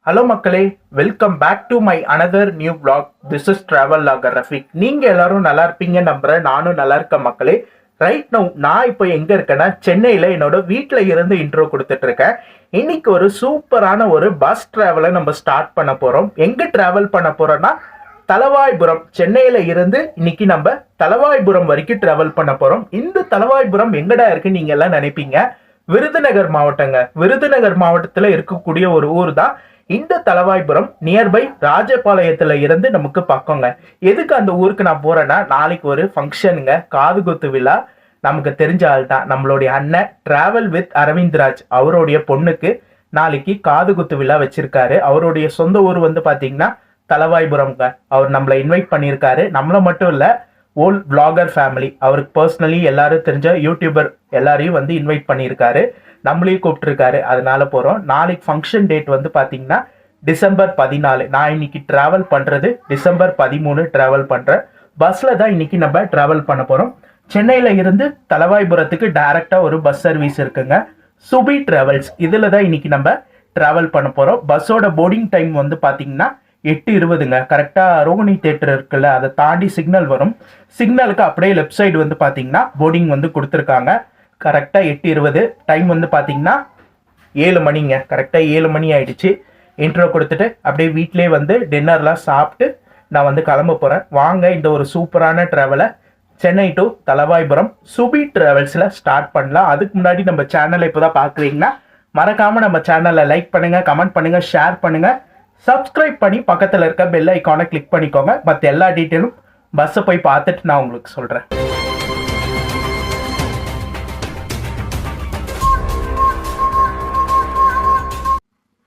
Hello மக்களே, welcome back to my another new vlog. This is travel vlogger Rafiq. நீங்க எல்லாரும் நல்லா இருப்பீங்க நம்புறேன். நானும் நல்லா இருக்கேன் மக்களே. ரைட் நவ் நான் இப்போ எங்க இருக்கேன்னா சென்னையில என்னோட வீட்டுல இருந்து இன்ட்ரோ கொடுத்துட்டு இருக்கேன். இன்னைக்கு ஒரு சூப்பரான ஒரு பஸ் டிராவலை நம்ம ஸ்டார்ட் பண்ண போறோம். எங்க டிராவல் பண்ண போறோம்னா தலவாய்புரம். சென்னையில இருந்து இன்னைக்கு நம்ம தலவாய்புரம் வரைக்கும் டிராவல் பண்ண போறோம். இந்த தலவாய்புரம் எங்கடா இருக்கு நீங்க எல்லாம் நினைப்பீங்க. விருதுநகர் மாவட்டங்க. விருதுநகர் மாவட்டத்துல இருக்கக்கூடிய ஒரு ஊர் தான் இந்த தலவாய்புரம். நியர்பை ராஜபாளையத்துல இருந்து நமக்கு பக்கங்க. எதுக்கு அந்த ஊருக்கு நான் போறேன்னா, நாளைக்கு ஒரு ஃபங்க்ஷனுங்க, காது குத்து விழா. நமக்கு தெரிஞ்ச ஆள் தான் நம்மளுடைய அண்ணன் டிராவல் வித் அரவிந்த்ராஜ். அவருடைய பொண்ணுக்கு நாளைக்கு காது குத்து விழா வச்சிருக்காரு. அவருடைய சொந்த ஊர் வந்து பாத்தீங்கன்னா தலவாய்புரம்ங்க. அவர் நம்மளை இன்வைட் பண்ணியிருக்காரு. நம்மள மட்டும் இல்ல, ஓல்ட் vlogger ஃபேமிலி, அவருக்கு பர்சனலி எல்லாரும் தெரிஞ்ச யூடியூபர் எல்லாரையும் வந்து இன்வைட் பண்ணியிருக்காரு. நம்மளையும் கூப்பிட்டுருக்காரு. அதனால போறோம். நாளைக்கு ஃபங்க்ஷன் டேட் வந்து பாத்தீங்கன்னா டிசம்பர் 14. நான் இன்னைக்கு டிராவல் பண்றது டிசம்பர் 13 டிராவல் பண்றேன். பஸ்ல தான் இன்னைக்கு நம்ம டிராவல் பண்ண போறோம். சென்னையில இருந்து தலவாய்புரத்துக்கு டைரக்டா ஒரு பஸ் சர்வீஸ் இருக்குங்க, சுபி டிராவல்ஸ். இதுல தான் இன்னைக்கு நம்ம டிராவல் பண்ண போறோம். பஸ்ஸோட போர்டிங் டைம் வந்து பாத்தீங்கன்னா 8:20ங்க. கரெக்டா ரோகிணி தியேட்டர் இருக்குல்ல, அதை தாண்டி சிக்னல் வரும். சிக்னலுக்கு அப்படியே லெஃப்ட் சைடு வந்து பாத்தீங்கன்னா போர்டிங் வந்து கொடுத்துருக்காங்க. கரெக்டா 8:20. டைம் வந்து பாத்தீங்கன்னா 7 மணிங்க. கரெக்டா 7 மணி ஆயிடுச்சு. இன்ட்ரோ கொடுத்துட்டு அப்படியே வீட்லயே வந்து டின்னர்லாம் சாப்பிட்டு நான் வந்து கிளம்ப போறேன். வாங்க இந்த ஒரு சூப்பரான டிராவலை சென்னை டு தலவாய்புரம் சுபி டிராவல்ஸ்ல ஸ்டார்ட் பண்ணலாம். அதுக்கு முன்னாடி நம்ம சேனலை இப்போதான் பாக்குறீங்கன்னா மறக்காம நம்ம சேனலை லைக் பண்ணுங்க, கமெண்ட் பண்ணுங்க, ஷேர் பண்ணுங்க, சப்ஸ்கிரைப் பண்ணி பக்கத்தில் இருக்க பெல் ஐக்கானை கிளிக் பண்ணிக்கோங்க. மற்ற எல்லா டீட்டெயிலும் பஸ்ஸை போய் பார்த்துட்டு நான் உங்களுக்கு சொல்கிறேன்.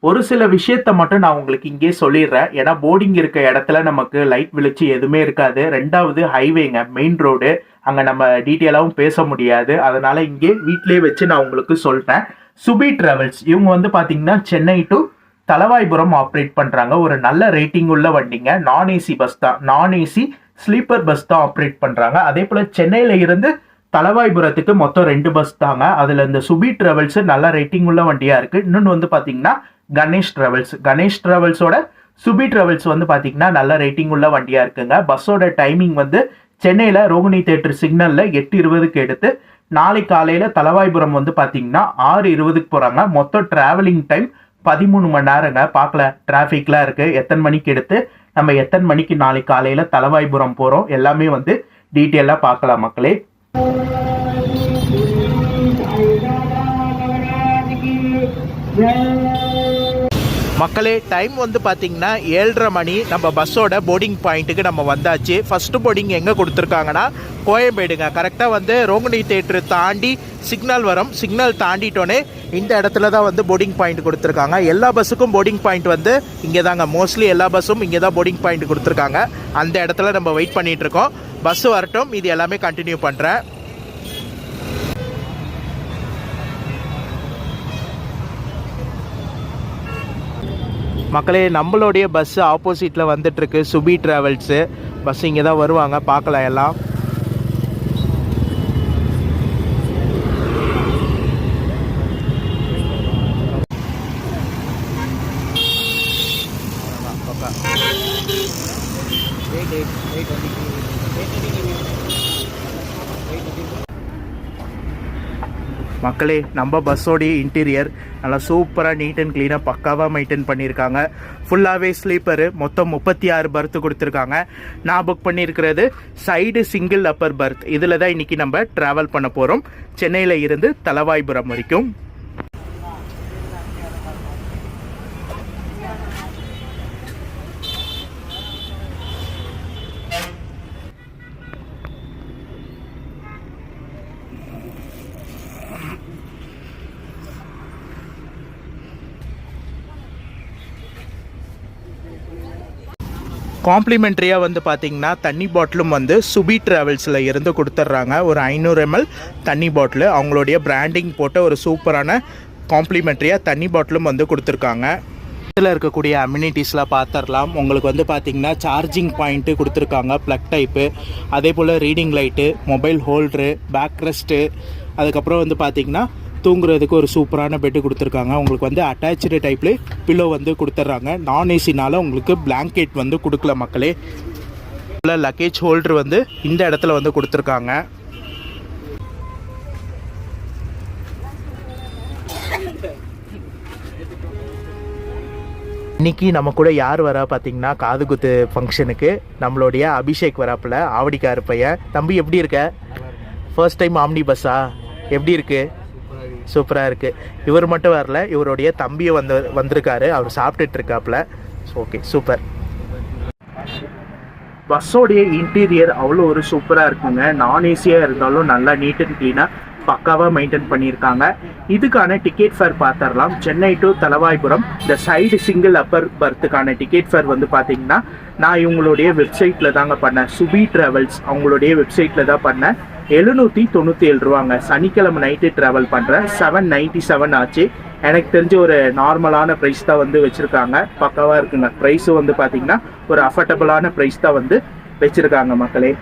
ஒரு சில விஷயத்த மட்டும் நான் உங்களுக்கு இங்கே சொல்லிடுறேன். ஏன்னா போர்டிங் இருக்க இடத்துல நமக்கு லைட் வெளிச்சு எதுவுமே இருக்காது. ரெண்டாவது ஹைவேங்க, மெயின் ரோடு. அங்கே நம்ம டீட்டெயிலாகவும் பேச முடியாது. அதனால இங்கே வீட்லேயே வச்சு நான் உங்களுக்கு சொல்லிட்டேன். சுபி டிராவல்ஸ் இவங்க வந்து பார்த்தீங்கன்னா சென்னை டு தலவாய்புரம் ஆப்ரேட் பண்றாங்க. ஒரு நல்ல ரேட்டிங் உள்ள வண்டிங்க. நான் ஏசி பஸ் தான், நான் ஏசி ஸ்லீப்பர் பஸ் தான் ஆப்ரேட் பண்றாங்க. அதே போல சென்னையில இருந்து தலவாய்புரத்துக்கு மொத்தம் 2 பஸ் தாங்க. அதுல இந்த சுபி டிராவல்ஸ் நல்ல ரேட்டிங் உள்ள வண்டியா இருக்கு. இன்னொன்று வந்து பாத்தீங்கன்னா கணேஷ் டிராவல்ஸ். கணேஷ் டிராவல்ஸோட சுபி டிராவல்ஸ் வந்து பாத்தீங்கன்னா நல்ல ரேட்டிங் உள்ள வண்டியா இருக்குங்க. பஸ்ஸோட டைமிங் வந்து சென்னையில ரோகிணி தியேட்டர் சிக்னல்ல 8:20க்கு எடுத்து நாளை காலையில தலவாய்புரம் வந்து பாத்தீங்கன்னா 6:20க்கு போறாங்க. மொத்தம் டிராவலிங் டைம் 13 மணி நேரங்க. பார்க்கல, டிராஃபிக்லாம் இருக்கு. எத்தனை மணிக்கு எடுத்து நம்ம எத்தனை மணிக்கு நாளைக்கு காலையில தலவாய்புரம் போறோம் எல்லாமே வந்து டீட்டெயிலா பார்க்கலாம் மக்களே. மக்களே, டைம் வந்து பார்த்தீங்கன்னா 7:30 மணி. நம்ம பஸ்ஸோட போர்டிங் பாயிண்ட்டுக்கு நம்ம வந்தாச்சு. ஃபர்ஸ்ட் போர்டிங் எங்கே கொடுத்துருக்காங்கன்னா கோயம்பேடுங்க. கரெக்டாக வந்து ரோகிணி தியேட்டர் தாண்டி சிக்னல் வரும். சிக்னல் தாண்டிட்டோன்னே இந்த இடத்துல தான் வந்து போர்டிங் பாயிண்ட் கொடுத்துருக்காங்க. எல்லா பஸ்ஸுக்கும் போர்டிங் பாயிண்ட் வந்து இங்கே தாங்க. மோஸ்ட்லி எல்லா பஸ்ஸும் இங்கே தான் போர்டிங் பாயிண்ட் கொடுத்துருக்காங்க. அந்த இடத்துல நம்ம வெயிட் பண்ணிட்டு இருக்கோம். பஸ் வரட்டும், இது எல்லாமே கண்டினியூ பண்ணுறேன். மக்களே, நம்மளுடைய பஸ் ஆப்போசிட்டில் வந்துட்டுருக்கு, சுபி டிராவல்ஸு பஸ். இங்கே தான் வருவாங்க, பார்க்கலாம் எல்லாம். மக்களே, நம்ம பஸ்ஸோடைய இன்டீரியர் நல்லா சூப்பராக நீட் அண்ட் க்ளீனாக பக்காவாக மெயின்டைன் பண்ணியிருக்காங்க. ஃபுல்லாகவே ஸ்லீப்பரு. மொத்தம் 36 பர்த்து கொடுத்துருக்காங்க. நான் புக் பண்ணியிருக்கிறது சைடு சிங்கிள் அப்பர் பர்த். இதில் தான் இன்றைக்கி நம்ம ட்ராவல் பண்ண போகிறோம் சென்னையில் இருந்து தலவாய்புரம் வரைக்கும். காம்ப்ளிமெண்ட்ரியாக வந்து பார்த்திங்கன்னா தண்ணி பாட்டிலும் வந்து சுபி டிராவல்ஸில் இருந்து கொடுத்துட்றாங்க. ஒரு 500 ml தண்ணி பாட்டிலு அவங்களுடைய பிராண்டிங் போட்ட ஒரு சூப்பரான காம்ப்ளிமெண்ட்ரியாக தண்ணி பாட்டிலும் வந்து கொடுத்துருக்காங்க. இதில் இருக்கக்கூடிய அம்யூனிட்டிஸ்லாம் பார்த்துடலாம். உங்களுக்கு வந்து பார்த்திங்கன்னா சார்ஜிங் பாயிண்ட்டு கொடுத்துருக்காங்க, ப்ளக் டைப்பு. அதே போல் reading light, mobile holder, back rest, அதுக்கப்புறம் வந்து பார்த்திங்கன்னா தூங்குறதுக்கு ஒரு சூப்பரான பெட்டு கொடுத்துருக்காங்க. உங்களுக்கு வந்து அட்டாச்சு டைப்லேயே பில்லோ வந்து கொடுத்துட்றாங்க. நான் ஏசினால உங்களுக்கு பிளாங்கெட் வந்து கொடுக்கல மக்களே. லக்கேஜ் ஹோல்டர் வந்து இந்த இடத்துல வந்து கொடுத்துருக்காங்க. இன்றைக்கி நம்ம கூட யார் வரா பார்த்தீங்கன்னா காது குத்து ஃபங்க்ஷனுக்கு நம்மளுடைய அபிஷேக் வராப்பில், ஆவடிக்கார் பையன். தம்பி எப்படி இருக்க? ஃபர்ஸ்ட் டைம் ஆம்னி பஸ்ஸா? எப்படி இருக்குது? சூப்பராக இருக்குது. இவர் மட்டும் வரல, இவருடைய தம்பியை வந்திருக்காரு. அவர் சாப்பிட்டுட்டு இருக்காப்புல. Okay, super. பஸ்ஸோடைய இன்டீரியர் அவ்வளோ ஒரு சூப்பராக இருக்குங்க. நான் ஏசியாக இருந்தாலும் நல்லா நீட் அண்ட் க்ளீனாக பக்காவாக மெயின்டைன் பண்ணியிருக்காங்க. இதுக்கான டிக்கெட் ஃபேர் பார்த்துடலாம். சென்னை டு தலவாய்புரம் இந்த சைடு சிங்கிள் அப்பர் பர்த்துக்கான டிக்கெட் ஃபேர் வந்து பார்த்தீங்கன்னா நான் இவங்களுடைய வெப்சைட்டில் தாங்க பண்ணேன். சுபி ட்ராவல்ஸ் அவங்களுடைய வெப்சைட்டில் தான் பண்ணேன். 797 ரூபாங்க. சனிக்கிழமை நைட்டு ட்ராவல் பண்ணுறேன். 797 ஆச்சு. எனக்கு தெரிஞ்ச ஒரு நார்மலான ப்ரைஸ் தான் வந்து வச்சுருக்காங்க. பக்காவாக இருக்குங்க. ப்ரைஸும் வந்து பார்த்தீங்கன்னா ஒரு அஃபர்டபுளான ப்ரைஸ் தான் வந்து வச்சுருக்காங்க மக்களே.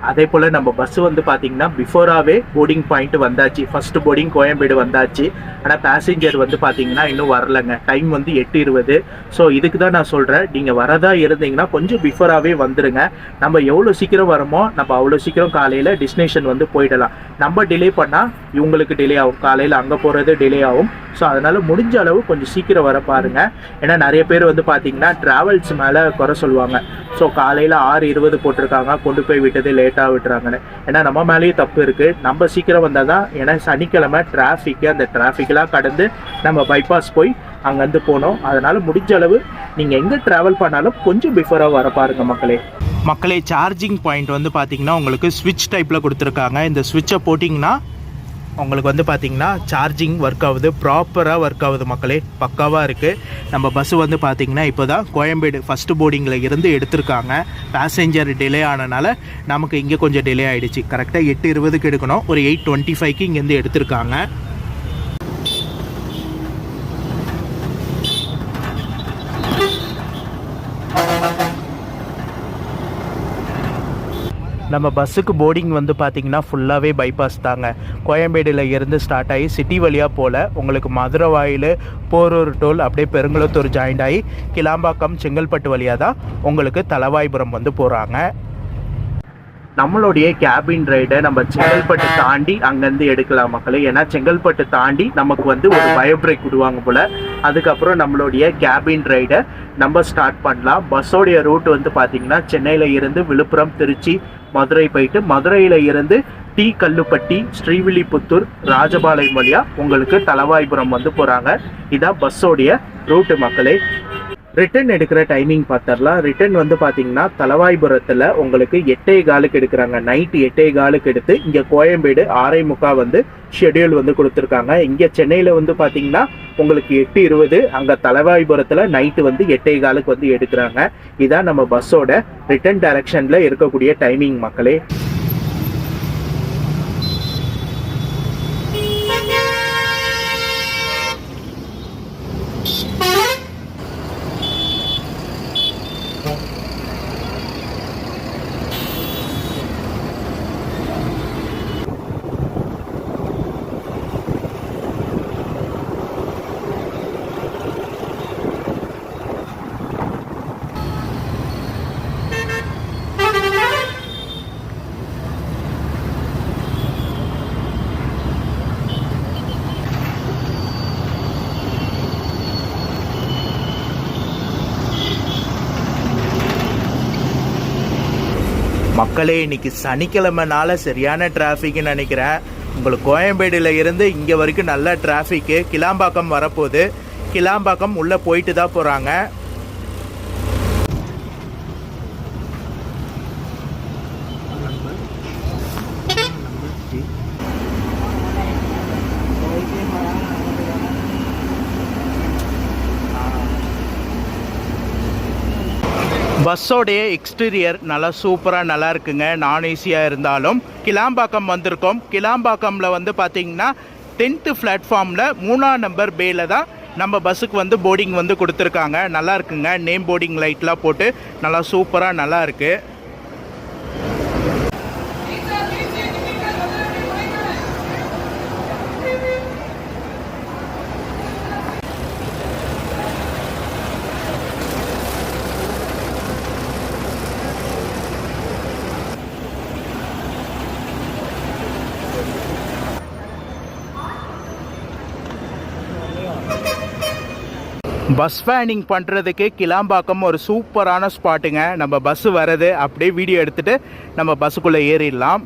அதே போல் நம்ம பஸ்ஸு வந்து பார்த்தீங்கன்னா பிஃபோராகவே போர்டிங் பாயிண்ட் வந்தாச்சு. ஃபஸ்ட்டு போர்டிங் கோயம்பேடு வந்தாச்சு. ஆனால் பேசஞ்சர் வந்து பார்த்தீங்கன்னா இன்னும் வரலைங்க. டைம் வந்து 8:20. ஸோ இதுக்கு தான் நான் சொல்கிறேன், நீங்கள் வரதா இருந்தீங்கன்னா கொஞ்சம் பிஃபோராகவே வந்துடுங்க. நம்ம எவ்வளோ சீக்கிரம் வரமோ நம்ம அவ்வளோ சீக்கிரம் காலையில் டெஸ்டினேஷன் வந்து போயிடலாம். நம்ம டிலே பண்ணால் இவங்களுக்கு டிலே ஆகும். காலையில் அங்கே போகிறது டிலே ஆகும். ஸோ அதனால் முடிஞ்ச அளவு கொஞ்சம் சீக்கிரம் வர பாருங்கள். ஏன்னா நிறைய பேர் வந்து பார்த்தீங்கன்னா ட்ராவல்ஸ் மேலே குறை சொல்லுவாங்க. ஸோ காலையில் 6:20 போட்டிருக்காங்க, கொண்டு போய் விட்டது லேட்டாக விட்டுறாங்கன்னு. ஏன்னா நம்ம மேலேயும் தப்பு இருக்குது. நம்ம சீக்கிரம் வந்தால் தான். ஏன்னா சனிக்கிழமை டிராஃபிக்கு, அந்த டிராஃபிக்கெலாம் கடந்து நம்ம பைபாஸ் போய் அங்கேருந்து போனோம். அதனால் முடிஞ்ச அளவு நீங்கள் எங்கே ட்ராவல் பண்ணாலும் கொஞ்சம் பிஃபோராக வர பாருங்கள் மக்களே. சார்ஜிங் பாயிண்ட் வந்து பார்த்தீங்கன்னா உங்களுக்கு ஸ்விட்ச் டைப்பில் கொடுத்துருக்காங்க. இந்த ஸ்விட்சை போட்டிங்கன்னா உங்களுக்கு வந்து பார்த்திங்கன்னா சார்ஜிங் ஒர்க் ஆகுது, ப்ராப்பராக ஒர்க் ஆகுது மக்களே. பக்காவாக இருக்குது. நம்ம பஸ்ஸு வந்து பார்த்திங்கன்னா இப்போ தான் கோயம்பேடு ஃபஸ்ட்டு போர்டிங்கில் இருந்து எடுத்திருக்காங்க. பேசஞ்சர் டிலே ஆனனால நமக்கு இங்கே கொஞ்சம் டிலே ஆகிடுச்சு. கரெக்டாக 8:20க்கு எடுக்கணும். ஒரு 8:25க்கு இங்கேருந்து எடுத்திருக்காங்க. நம்ம பஸ்ஸுக்கு போர்டிங் வந்து பார்த்திங்கன்னா ஃபுல்லாகவே பைபாஸ் தாங்க. கோயம்பேடில் இருந்து ஸ்டார்ட் ஆகி சிட்டி வழியாக போல் உங்களுக்கு மதுரை வாயில், போரூர் டோல், அப்படியே பெருங்குளத்தூர் ஜாயிண்ட் ஆகி கிளாம்பாக்கம், செங்கல்பட்டு வழியாக தான் உங்களுக்கு தலவாய்புரம் வந்து போகிறாங்க. நம்மளுடைய கேபின் ரைடை நம்ம செங்கல்பட்டு தாண்டி அங்கேருந்து எடுக்கலாம் மக்களே. ஏன்னா செங்கல்பட்டு தாண்டி நமக்கு வந்து ஒரு பயோ பிரேக் விடுவாங்க போல். அதுக்கப்புறம் நம்மளுடைய கேபின் ரைடை நம்ம ஸ்டார்ட் பண்ணலாம். பஸ்ஸோடைய ரூட் வந்து பார்த்திங்கன்னா சென்னையில் இருந்து விழுப்புரம், திருச்சி, மதுரை போயிட்டு மதுரையில் இருந்து டி கல்லுப்பட்டி, ஸ்ரீவில்லிபுத்தூர், ராஜபாளையம் வழியாக உங்களுக்கு தலவாய்புரம் வந்து போகிறாங்க. இதான் பஸ்ஸோடைய ரூட்டு மக்களே. ரிட்டன் எடுக்கிற டைமிங் பார்த்துடலாம். ரிட்டன் வந்து பார்த்தீங்கன்னா தலவாய்புரத்தில் உங்களுக்கு 8:15 எடுக்கிறாங்க. நைட்டு 8:15 எடுத்து இங்கே கோயம்பேடு 6:45 வந்து ஷெட்யூல் வந்து கொடுத்துருக்காங்க. இங்கே சென்னையில் வந்து பார்த்தீங்கன்னா உங்களுக்கு 8:20, அங்கே தலவாய்புரத்தில் நைட்டு வந்து 8:15 வந்து எடுக்கிறாங்க. இதான் நம்ம பஸ்ஸோட ரிட்டன் டைரக்ஷனில் இருக்கக்கூடிய டைமிங் மக்களே. மக்களே, இன்னைக்கு சனிக்கிழமைனால சரியான டிராஃபிக்னு நினைக்கிறேன். உங்களுக்கு கோயம்பேடுல இருந்து இங்கே வரைக்கும் நல்ல டிராஃபிக்கு. கிளாம்பாக்கம் வரப்போகுது. கிளாம்பாக்கம் உள்ளே போயிட்டு தான் போகிறாங்க. பஸ்ஸோடைய எக்ஸ்டீரியர் நல்லா சூப்பராக நல்லா இருக்குங்க. நான் ஏசியாக இருந்தாலும் கிளாம்பாக்கம் வந்திருக்கோம். கிளாம்பாக்கமில் வந்து பார்த்திங்கன்னா 10th பிளாட்ஃபார்மில் 3ஆம் நம்பர் பேயில் தான் நம்ம பஸ்ஸுக்கு வந்து போர்டிங் வந்து கொடுத்துருக்காங்க. நல்லா இருக்குங்க. நேம் போர்டிங் லைட்லாம் போட்டு நல்லா சூப்பராக நல்லா இருக்குது. பஸ் ஃபேனிங் பண்ணுறதுக்கு கிளாம்பாக்கம் ஒரு சூப்பரான ஸ்பாட்டுங்க. நம்ம பஸ்ஸு வர்றது அப்படியே வீடியோ எடுத்துகிட்டு நம்ம பஸ்ஸுக்குள்ளே ஏறிடலாம்.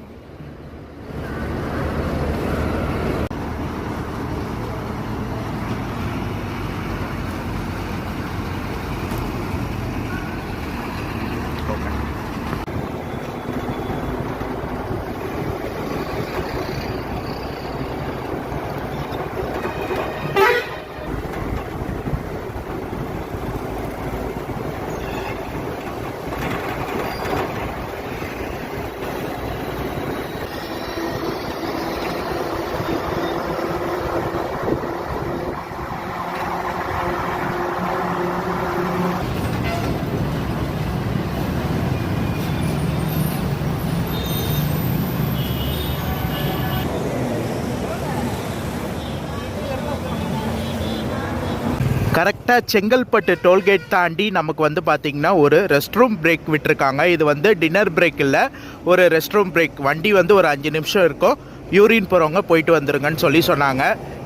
கரெக்டாக செங்கல்பட்டு டோல்கேட் தாண்டி நமக்கு வந்து பார்த்திங்கன்னா ஒரு ரெஸ்ட் ரூம் பிரேக் விட்டுருக்காங்க. இது வந்து டின்னர் பிரேக் இல்லை, ஒரு ரெஸ்ட் ரூம் பிரேக். வண்டி வந்து ஒரு 5 நிமிஷம் இருக்கும், யூரின் போகிறவங்க போயிட்டு வந்துருங்கன்னு சொல்லி சொன்னாங்க.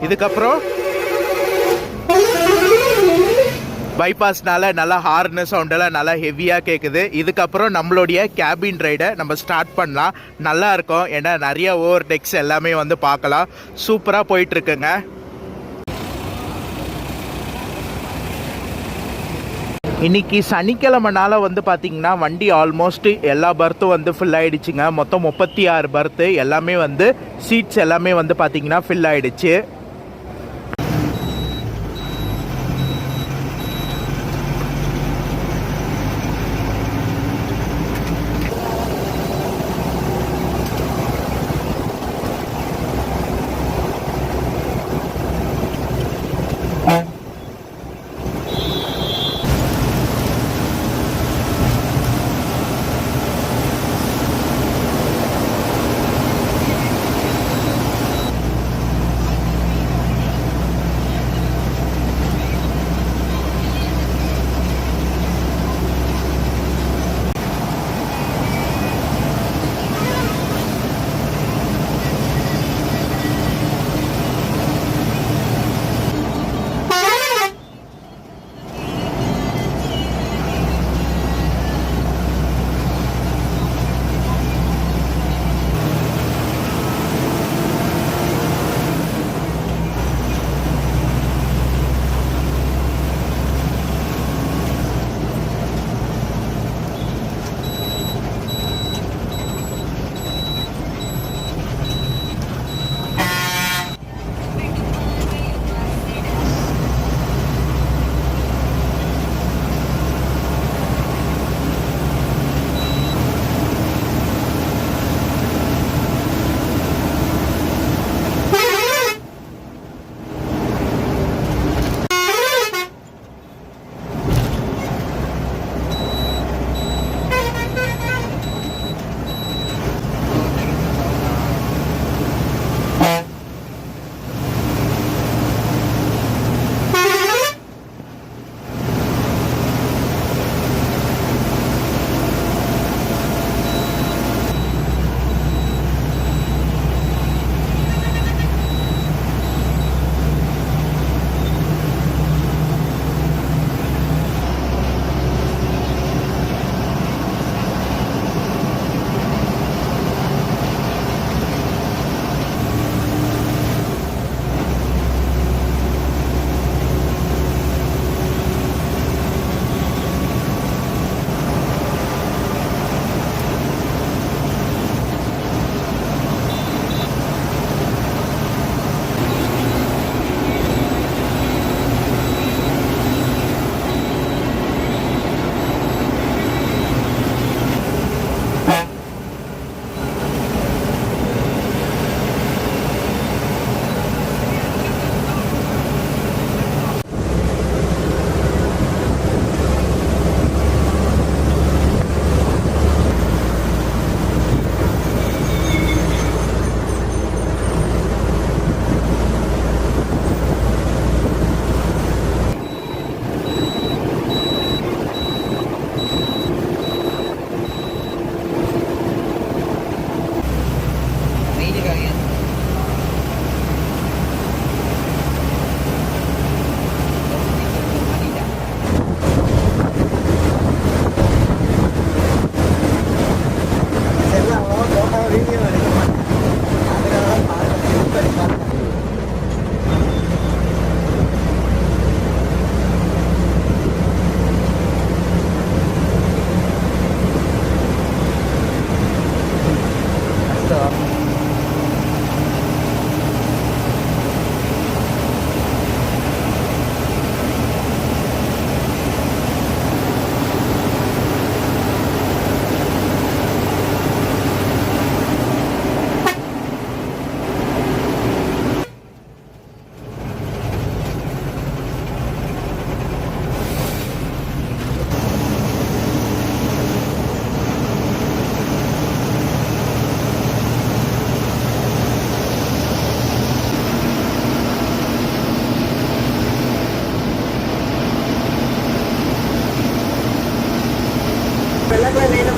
இதுக்கப்புறம் பைபாஸ்னால நல்லா ஹார்னு சவுண்டெல்லாம் நல்லா ஹெவியாக கேட்குது. இதுக்கப்புறம் நம்மளுடைய கேபின் ரைடை நம்ம ஸ்டார்ட் பண்ணலாம். நல்லா இருக்கும், ஏன்னா நிறைய ஓவர் டெக்ஸ் எல்லாமே வந்து பார்க்கலாம். சூப்பராக போயிட்டுருக்குங்க. இன்றைக்கி சனிக்கிழமைனால வந்து பார்த்திங்கன்னா வண்டி ஆல்மோஸ்ட் எல்லா பர்த்தும் வந்து ஃபில் ஆகிடுச்சுங்க. மொத்தம் 36 பர்த்து, எல்லாமே வந்து சீட்ஸ் எல்லாமே வந்து பார்த்திங்கன்னா ஃபில் ஆகிடுச்சு.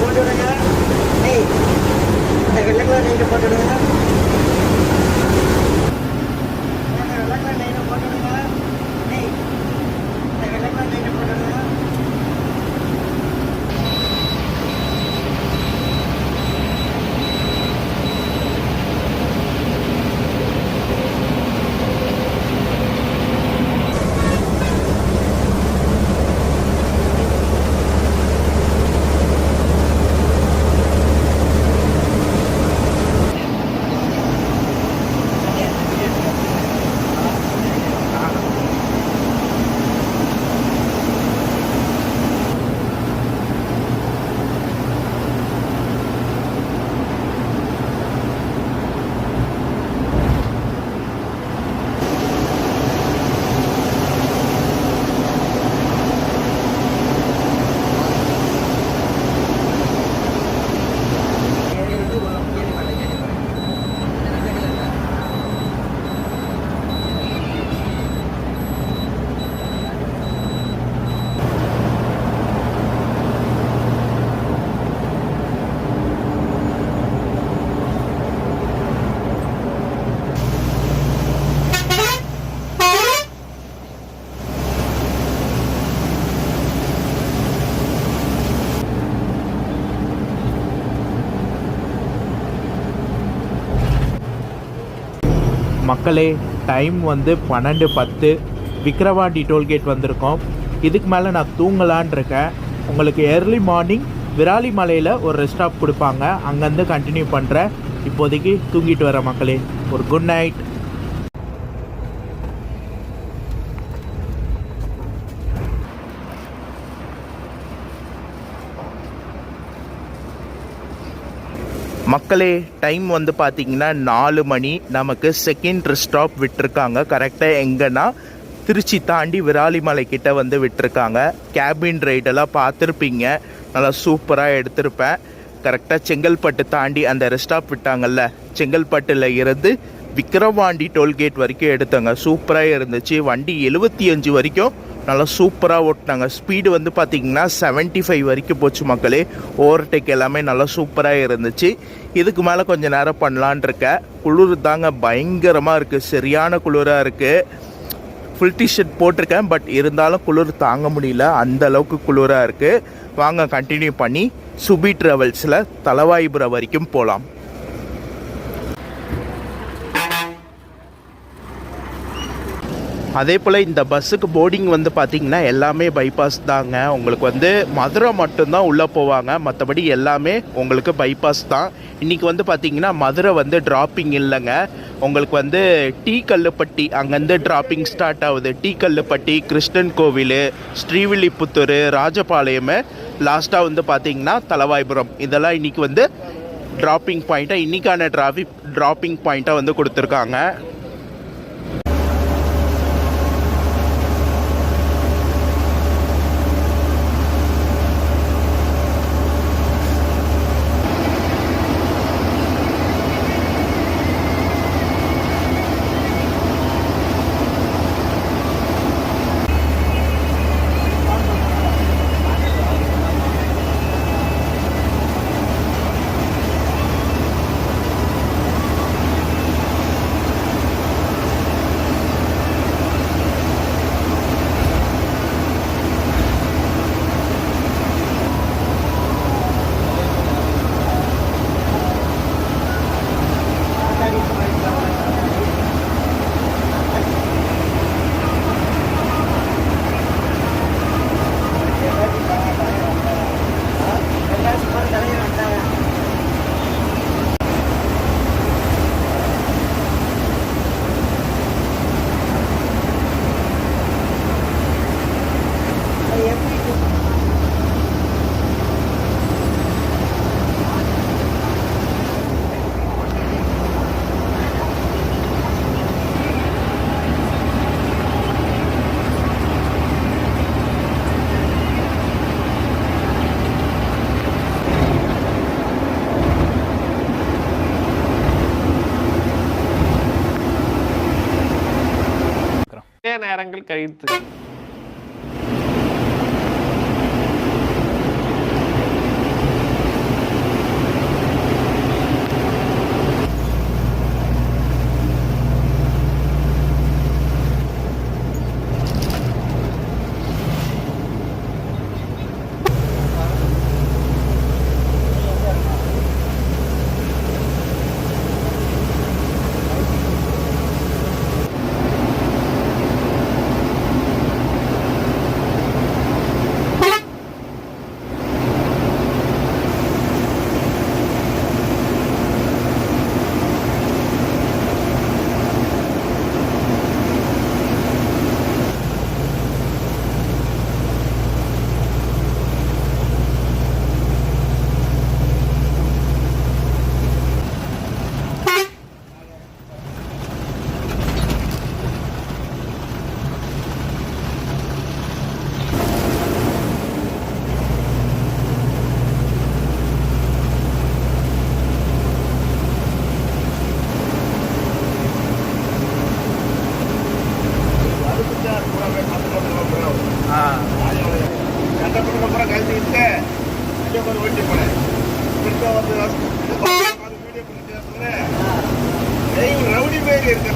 போட்டு விடுங்க. டேய், இந்த வெள்ளை கலர் லைட்டை போட்டு விடுங்க. வெள்ளை கலர் லைட்டை போட்டு விடுங்க. டேய், இந்த வெள்ளை கலர் லைட்டை போட்டு விடுங்க. மக்களே, டைம் வந்து 12:10. விக்கிரவாண்டி டோல்கேட் வந்திருக்கோம். இதுக்கு மேலே நான் தூங்கலான் இருக்கேன். உங்களுக்கு ஏர்லி மார்னிங் விராலிமலையில் ஒரு ரெஸ்ட் ஸ்டாப் கொடுப்பாங்க, அங்கேருந்து கண்டினியூ பண்ணுறேன். இப்போதைக்கு தூங்கிட்டு வரேன் மக்களே. ஒரு குட் நைட். மக்களே, டைம் வந்து பார்த்திங்கன்னா 4 மணி. நமக்கு செகண்ட் ஸ்டாப் விட்டுருக்காங்க. கரெக்டாக எங்கன்னா திருச்சி தாண்டி விராலிமலை கிட்ட வந்து விட்டுருக்காங்க. கேபின் ரைடெல்லாம் பார்த்துருப்பீங்க, நல்லா சூப்பராக எடுத்திருப்பேன். கரெக்டாக செங்கல்பட்டு தாண்டி அந்த ஸ்டாப் விட்டாங்கல்ல, செங்கல்பட்டில் இருந்து விக்கிரவாண்டி டோல்கேட் வரைக்கும் எடுத்தாங்க. சூப்பராக இருந்துச்சு. வண்டி 75 வரைக்கும் நல்லா சூப்பராக ஓட்டினாங்க. ஸ்பீடு வந்து பார்த்திங்கன்னா 75 வரைக்கும் போச்சு மக்களே. ஓவர்டேக் எல்லாமே நல்லா சூப்பராக இருந்துச்சு. இதுக்கு மேலே கொஞ்சம் நேரம் பண்ணலான் இருக்கேன். குளிர் தாங்க பயங்கரமாக இருக்குது, சரியான குளிராக இருக்குது. ஃபுல் டிஷர்ட் போட்டிருக்கேன், பட் இருந்தாலும் குளிர் தாங்க முடியல, அந்த அளவுக்கு குளிராக இருக்குது. வாங்க கண்டினியூ பண்ணி சுபி ட்ராவல்ஸில் தலவாய்புரம் வரைக்கும் போகலாம். அதே போல் இந்த பஸ்ஸுக்கு போர்டிங் வந்து பார்த்திங்கன்னா எல்லாமே பைபாஸ் தாங்க. உங்களுக்கு வந்து மதுரை மட்டும்தான் உள்ளே போவாங்க, மற்றபடி எல்லாமே உங்களுக்கு பைபாஸ் தான். இன்றைக்கி வந்து பார்த்திங்கன்னா மதுரை வந்து ட்ராப்பிங் இல்லைங்க. உங்களுக்கு வந்து டீ கல்லுப்பட்டி அங்கேருந்து ட்ராப்பிங் ஸ்டார்ட் ஆகுது. டீ கல்லுப்பட்டி, கிருஷ்ணன் கோவில், ஸ்ரீவில்லிபுத்தூர், ராஜபாளையம், லாஸ்ட்டாக வந்து பார்த்திங்கன்னா தலவாய்புரம். இதெல்லாம் இன்றைக்கி வந்து ட்ராப்பிங் பாயிண்ட்டாக, இன்றைக்கான ட்ராப்பிங் பாயிண்ட்டாக வந்து கொடுத்துருக்காங்க. நேரங்கள் கழித்து. 4 எல்லாம் கழிச்சுக்கிட்டு இங்கே ஒரு ஓட்டி போனேன் இப்படித்தான் வந்து வீடியோ பண்ணி சொன்னேன் ரவுடி மாரி இருக்கு.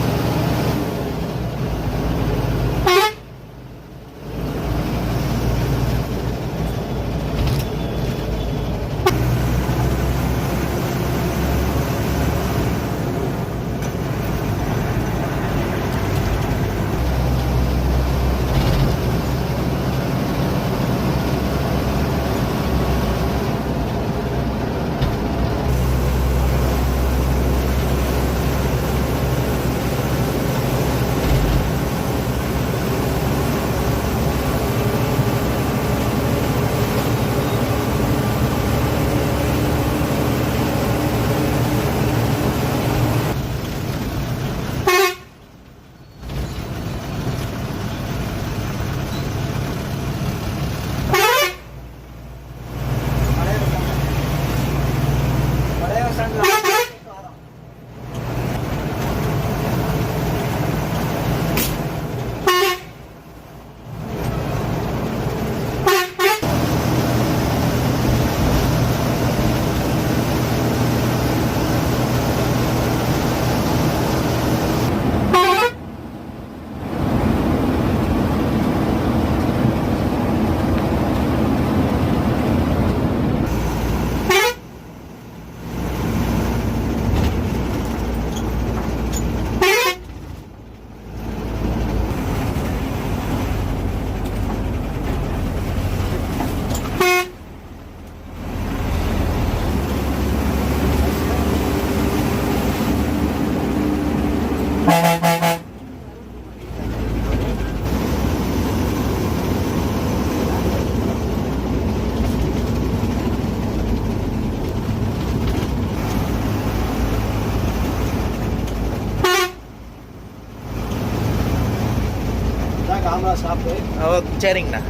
காமரா ஸ்டாப்பு. ஓ சரிங்கண்ணா.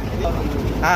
ஆ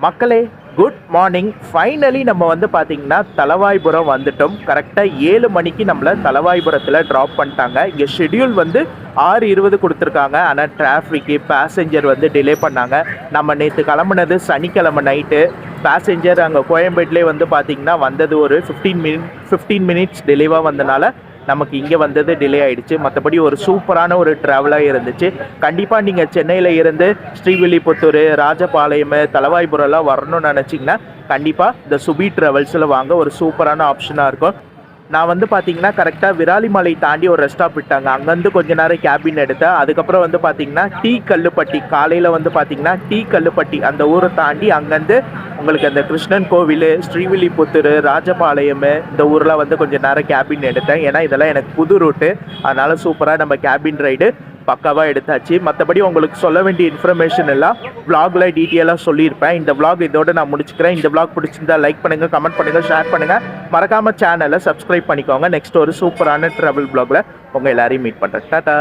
மக்களே குட் மார்னிங். ஃபைனலி நம்ம வந்து பார்த்திங்கன்னா தலவாய்புரம் வந்துட்டோம். கரெக்டாக 7 மணிக்கு நம்மளை தலவாய்புரத்தில் ட்ராப் பண்ணிட்டாங்க. இங்கே ஷெட்யூல் வந்து 6:20 கொடுத்துருக்காங்க. ஆனால் டிராஃபிக்கு பேசஞ்சர் வந்து டிலே பண்ணாங்க. நம்ம நேற்று கிளம்புனது சனிக்கிழமை நைட்டு. பேசஞ்சர் அங்கே கோயம்பேட்டிலே வந்து பார்த்திங்கன்னா வந்தது ஒரு 15 மினிட்ஸ் டிலேவாக வந்தனால நமக்கு இங்கே வந்தது டிலே ஆகிடுச்சு. மற்றபடி ஒரு சூப்பரான ஒரு ட்ராவலாக இருந்துச்சு. கண்டிப்பாக நீங்கள் சென்னையில் இருந்து ஸ்ரீவில்லிபுத்தூர், ராஜபாளையம், தலவாய்புரம்லாம் வரணும்னு நினச்சிங்கன்னா கண்டிப்பாக இந்த சுபி ட்ராவல்ஸில் வாங்க. ஒரு சூப்பரான ஆப்ஷனாக இருக்கும். நான் வந்து பார்த்தீங்கன்னா கரெக்டாக விராலிமலை தாண்டி ஒரு ரெஸ்ட் ஸ்டாப் விட்டாங்க. அங்கேருந்து கொஞ்ச நேரம் கேபின் எடுத்தேன். அதுக்கப்புறம் வந்து பார்த்தீங்கன்னா டீ கல்லுப்பட்டி, காலையில் வந்து பார்த்தீங்கன்னா டீ கல்லுப்பட்டி அந்த ஊரை தாண்டி அங்கேருந்து உங்களுக்கு அந்த கிருஷ்ணன் கோவில், ஸ்ரீவில்லிபுத்தூர், ராஜபாளையம் இந்த ஊரில் வந்து கொஞ்சம் நேரம் கேபின் எடுத்தேன். ஏன்னா இதெல்லாம் எனக்கு புது ரூட்டு, அதனால் சூப்பராக நம்ம கேபின் ரைடு பக்காவாக எடுத்தாச்சு. மற்றபடி உங்களுக்கு சொல்ல வேண்டிய இன்ஃபர்மேஷன் எல்லாம் vlogல டீட்டெயிலாக சொல்லியிருப்பேன். இந்த vlog இதோட நான் முடிச்சுக்கிறேன். இந்த vlog பிடிச்சிருந்தா லைக் பண்ணுங்கள், கமெண்ட் பண்ணுங்கள், ஷேர் பண்ணுங்கள். மறக்காமல் சேனலை சப்ஸ்கிரைப் பண்ணிக்கோங்க. நெக்ஸ்ட் ஒரு சூப்பரான ட்ராவல் vlogல உங்கள் எல்லாரையும் மீட் பண்ணுறேன். டாடா.